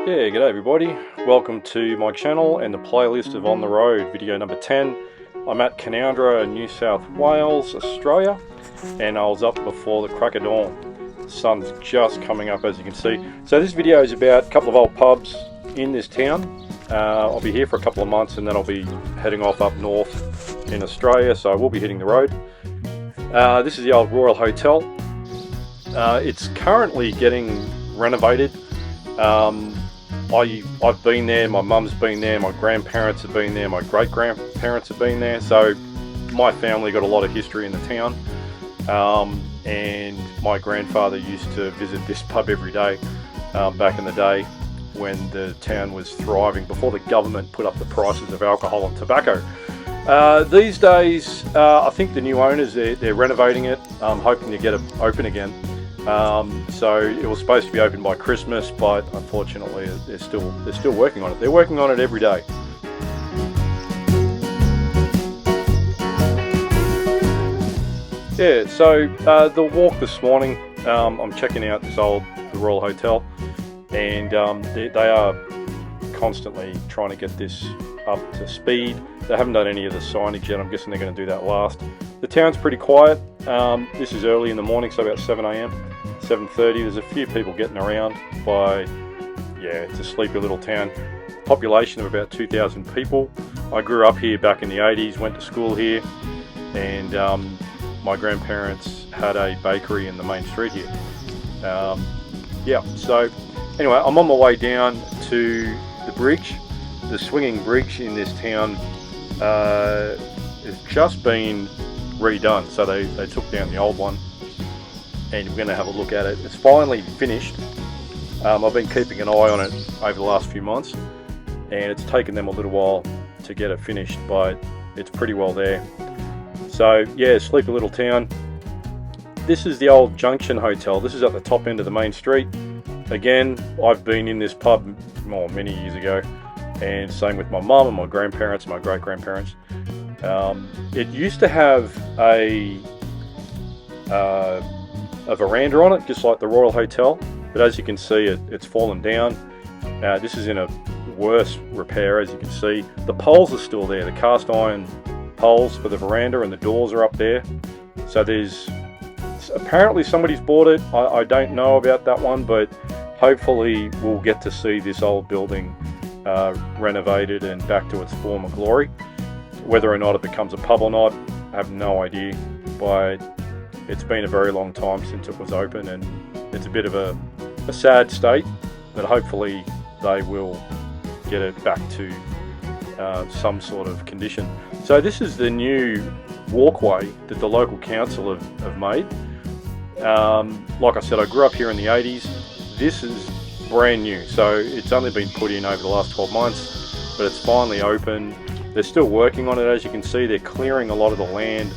Yeah, g'day everybody. Welcome to my channel and the playlist of On the Road, video number 10. I'm at Canowindra, New South Wales, Australia, and I was up before the crack of dawn. The sun's just coming up, as you can see. So this video is about a couple of old pubs in this town. I'll be here for a couple of months and then I'll be heading off up north in Australia, so I will be hitting the road. This is the old Royal Hotel. It's currently getting renovated. I've been there, my mum's been there, my grandparents have been there, my great-grandparents have been there, so my family got a lot of history in the town, and my grandfather used to visit this pub every day back in the day when the town was thriving, before the government put up the prices of alcohol and tobacco. These days, I think the new owners, they're renovating it, hoping to get it open again. So it was supposed to be open by Christmas, but unfortunately they're still working on it. They're working on it every day. Yeah, so the walk this morning, I'm checking out the Royal Hotel, and they are constantly trying to get this up to speed. They haven't done any of the signage yet. I'm guessing they're going to do that last. The town's pretty quiet. This is early in the morning, so about 7 AM, 7:30. There's a few people getting around it's a sleepy little town. Population of about 2,000 people. I grew up here back in the 80s, went to school here, and my grandparents had a bakery in the main street here. So anyway, I'm on my way down to the bridge. The swinging bridge in this town has just been redone, so they took down the old one, and we're going to have a look at it. It's finally finished. I've been keeping an eye on it over the last few months, and it's taken them a little while to get it finished, but it's pretty well there. So yeah, sleepy little town. This is the old Junction Hotel. This is at the top end of the main street. Again, I've been in this pub many years ago, and same with my mum and my grandparents and my great-grandparents. It used to have a veranda on it, just like the Royal Hotel, but as you can see, it's fallen down. This is in a worse repair, as you can see. The poles are still there, the cast iron poles for the veranda, and the doors are up there. So apparently somebody's bought it. I don't know about that one, but hopefully we'll get to see this old building renovated and back to its former glory. Whether or not it becomes a pub or not, I have no idea, but it's been a very long time since it was open, and it's a bit of a sad state, but hopefully they will get it back to some sort of condition. So this is the new walkway that the local council have made. Like I said, I grew up here in the 80s. This is brand new, so it's only been put in over the last 12 months, but it's finally open. They're still working on it, as you can see. They're clearing a lot of the land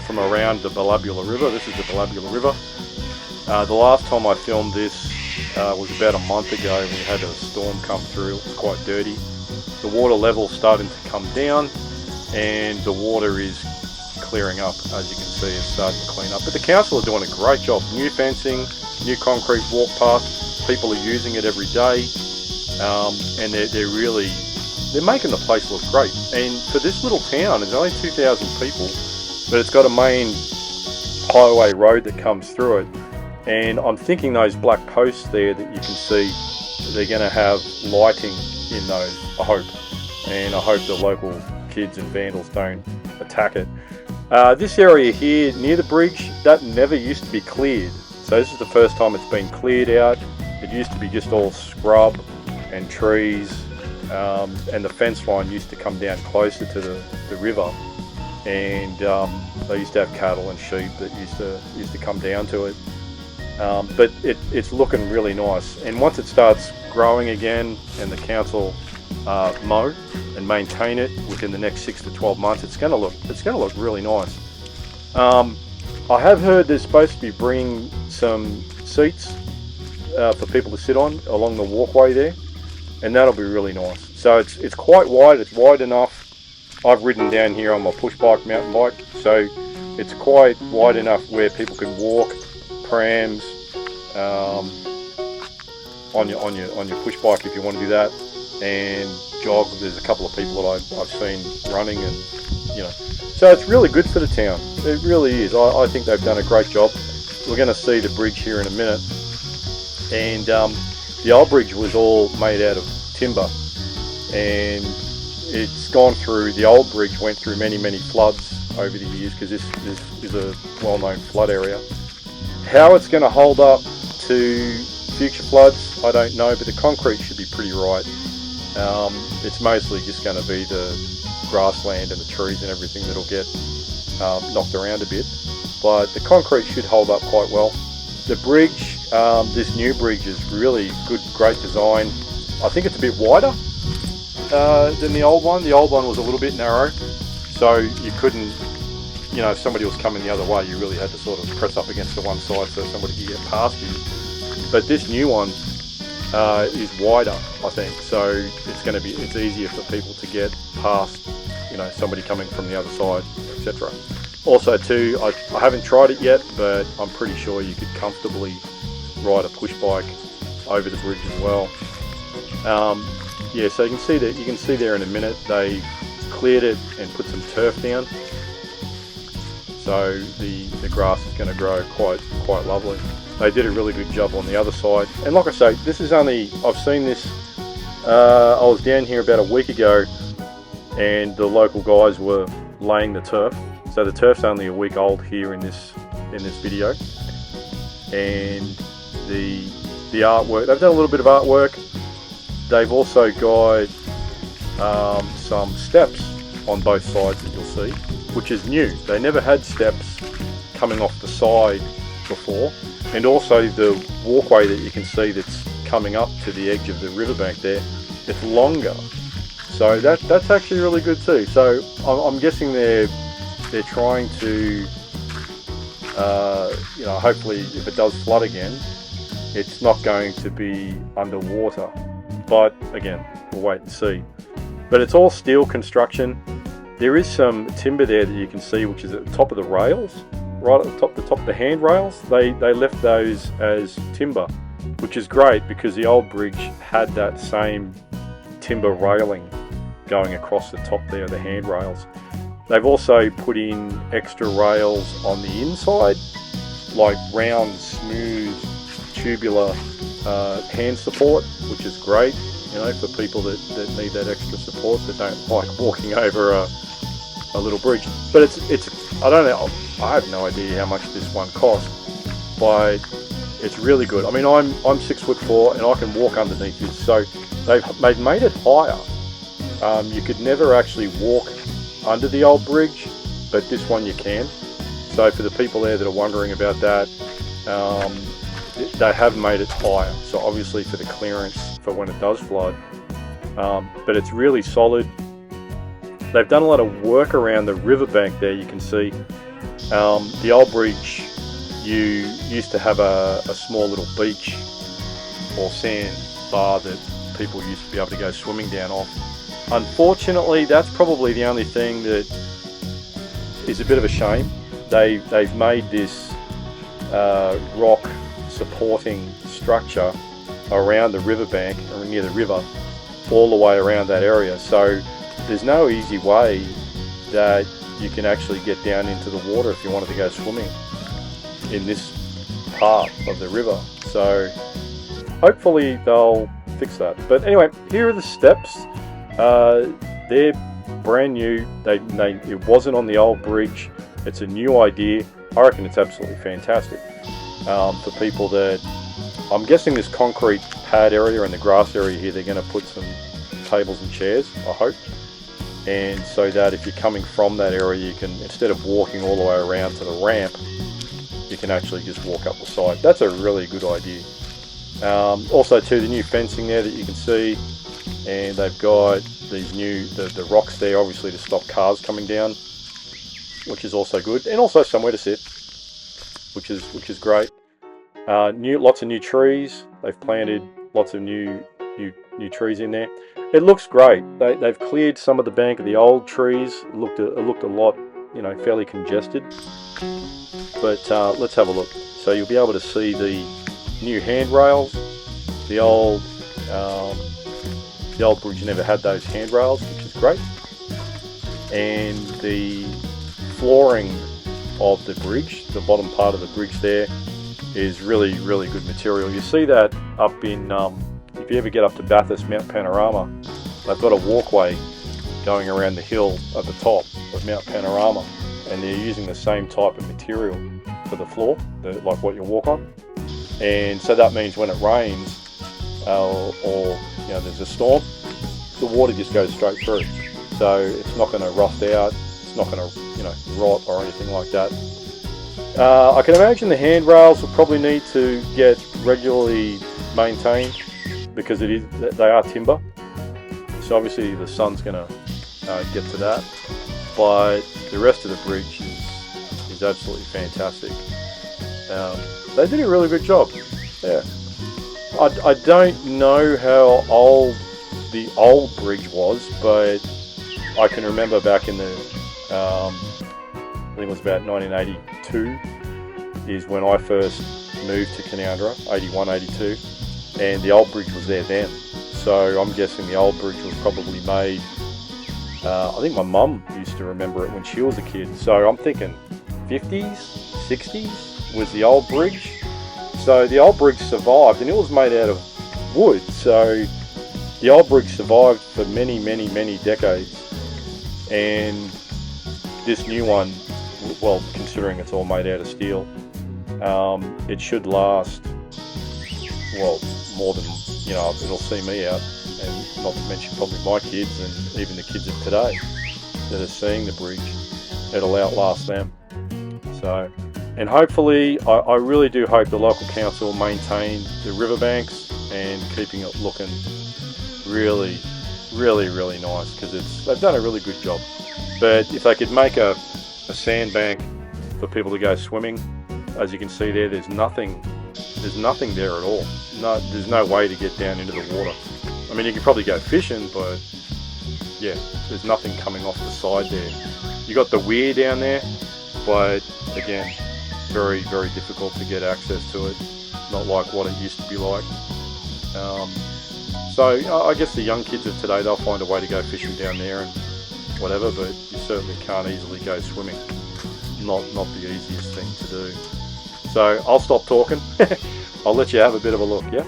from around the Ballabula River. This is the Ballabula River. The last time I filmed this was about a month ago. We had a storm come through. It was quite dirty. The water level's starting to come down, and the water is clearing up. As you can see, it's starting to clean up. But the council are doing a great job. New fencing, new concrete walk path. People are using it every day, and they're making the place look great. And for this little town, it's only 2,000 people, but it's got a main highway road that comes through it. And I'm thinking those black posts there that you can see, they're going to have lighting in those, I hope. And I hope the local kids and vandals don't attack it. This area here near the bridge, that never used to be cleared. So this is the first time it's been cleared out. It used to be just all scrub and trees, and the fence line used to come down closer to the river, and they used to have cattle and sheep that used to come down to it. But it's looking really nice, and once it starts growing again and the council mow and maintain it within the next 6 to 12 months, it's going to look really nice. I have heard there's supposed to be bringing some seats for people to sit on along the walkway there, and that'll be really nice. So it's quite wide. It's wide enough. I've ridden down here on my push bike, mountain bike, so it's quite wide enough where people can walk, prams, on your push bike if you want to do that, and jog. There's a couple of people that I've seen running, and so it's really good for the town. It really is. I think they've done a great job. We're going to see the bridge here in a minute, and the old bridge was all made out of timber, and it's gone through. The old bridge went through many floods over the years, because this is a well-known flood area. How it's going to hold up to future floods, I don't know, but the concrete should be pretty right. It's mostly just going to be the grassland and the trees and everything that'll get knocked around a bit, but the concrete should hold up quite well. The bridge, this new bridge, is really good, great design. I think it's a bit wider than the old one. The old one was a little bit narrow, so you couldn't, if somebody was coming the other way, you really had to sort of press up against the one side so somebody could get past you. But this new one is wider, I think, so it's easier for people to get past, somebody coming from the other side, etc. Also too, I haven't tried it yet, but I'm pretty sure you could comfortably ride a push bike over the bridge as well. Yeah, so you can see there in a minute they cleared it and put some turf down, so the grass is going to grow quite lovely. They did a really good job on the other side, and like I say, this is only, I've seen this, I was down here about a week ago, and the local guys were laying the turf. So the turf's only a week old here in this video, and the artwork, they've done a little bit of artwork. They've also got some steps on both sides that you'll see, which is new. They never had steps coming off the side before, and also the walkway that you can see that's coming up to the edge of the riverbank there, it's longer. So that's actually really good too. So I'm guessing they're trying to, hopefully if it does flood again, it's not going to be underwater. But again, we'll wait and see. But it's all steel construction. There is some timber there that you can see, which is at the top of the rails, right at the top of the handrails. They left those as timber, which is great because the old bridge had that same timber railing going across the top there, the handrails. They've also put in extra rails on the inside, like round, smooth, tubular hand support, which is great, for people that need that extra support, that don't like walking over a little bridge. But it's I don't know, I have no idea how much this one cost, but it's really good. I mean, I'm 6'4" and I can walk underneath this, so they've made it higher. You could never actually walk under the old bridge, but this one you can. So for the people there that are wondering about that, they have made it higher, so obviously for the clearance for when it does flood, but it's really solid. They've done a lot of work around the riverbank there. You can see the old bridge, you used to have a small little beach or sand bar that people used to be able to go swimming down off. Unfortunately, that's probably the only thing that is a bit of a shame. They've made this rock supporting structure around the riverbank, or near the river, all the way around that area. So there's no easy way that you can actually get down into the water if you wanted to go swimming in this part of the river. So hopefully they'll fix that. But anyway, here are the steps. They're brand new. It wasn't on the old bridge. It's a new idea. I reckon it's absolutely fantastic for people that, I'm guessing this concrete pad area and the grass area here, they're going to put some tables and chairs, I hope, and so that if you're coming from that area, you can, instead of walking all the way around to the ramp, you can actually just walk up the side. That's a really good idea. Also too, the new fencing there that you can see, and they've got these new the rocks there, obviously to stop cars coming down, which is also good, and also somewhere to sit, which is great. Lots of new trees. They've planted lots of new trees in there. It looks great. They've cleared some of the bank of the old trees. It looked a lot, fairly congested. But let's have a look. So you'll be able to see the new handrails The old bridge never had those handrails, which is great. And the flooring of the bridge, the bottom part of the bridge there, is really good material. You see that up in, if you ever get up to Bathurst, Mount Panorama, they've got a walkway going around the hill at the top of Mount Panorama, and they're using the same type of material for the floor, like what you walk on. And so that means when it rains, or you know, there's a storm, the water just goes straight through. So it's not going to rust out, it's not going to, you know, rot or anything like that. I can imagine the handrails will probably need to get regularly maintained because they are timber. So obviously the sun's going to get to that. But the rest of the bridge is absolutely fantastic. They did a really good job. Yeah. I don't know how old the old bridge was, but I can remember back in the, I think it was about 1982 is when I first moved to Canowindra, 81, 82, and the old bridge was there then. So I'm guessing the old bridge was probably made, I think my mum used to remember it when she was a kid. So I'm thinking 50s, 60s was the old bridge. So the old bridge survived, and it was made out of wood. So the old bridge survived for many decades. And this new one, well, considering it's all made out of steel, it should last, well, more than, you know, it'll see me out, and not to mention probably my kids and even the kids of today that are seeing the bridge. It'll outlast them. So, and hopefully, I really do hope the local council maintain the riverbanks and keeping it looking really nice, because they've done a really good job. But if they could make a sandbank for people to go swimming, as you can see there, there's nothing there at all. No, there's no way to get down into the water. I mean, you could probably go fishing, but yeah, there's nothing coming off the side there. You got the weir down there, but again, very difficult to get access to it. Not like what it used to be like. So I guess the young kids of today, they'll find a way to go fishing down there and whatever, but you certainly can't easily go swimming. Not the easiest thing to do. So I'll stop talking. I'll let you have a bit of a look, yeah?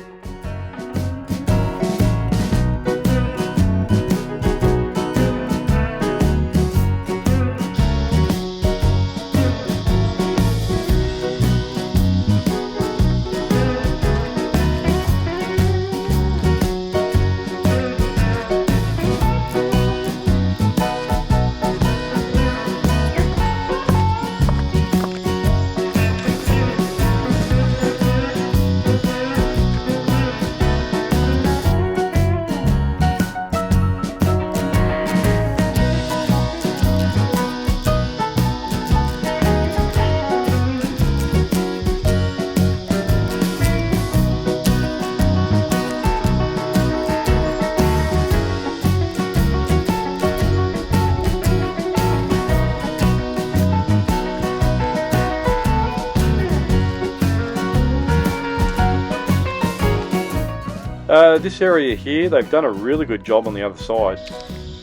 This area here, they've done a really good job on the other side.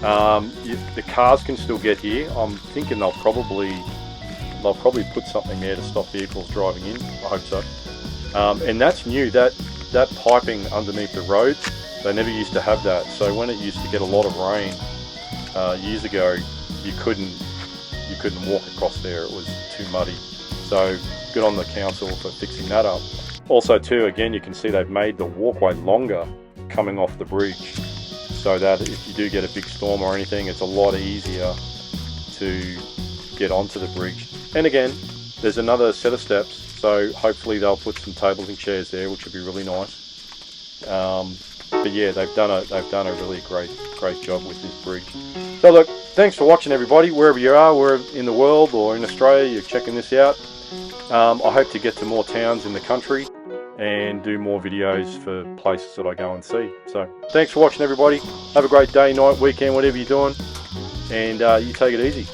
The cars can still get here. I'm thinking they'll probably put something there to stop vehicles driving in. I hope so. And that's new. That piping underneath the road, they never used to have that. So when it used to get a lot of rain years ago, you couldn't walk across there. It was too muddy. So good on the council for fixing that up. Also too, again, you can see they've made the walkway longer coming off the bridge, so that if you do get a big storm or anything, it's a lot easier to get onto the bridge. And again, there's another set of steps, so hopefully they'll put some tables and chairs there, which would be really nice. But yeah, they've done a really great job with this bridge. So look, thanks for watching everybody, wherever you are, wherever in the world or in Australia you're checking this out. I hope to get to more towns in the country and do more videos for places that I go and see. So thanks for watching everybody. Have a great day, night, weekend, whatever you're doing, and you take it easy.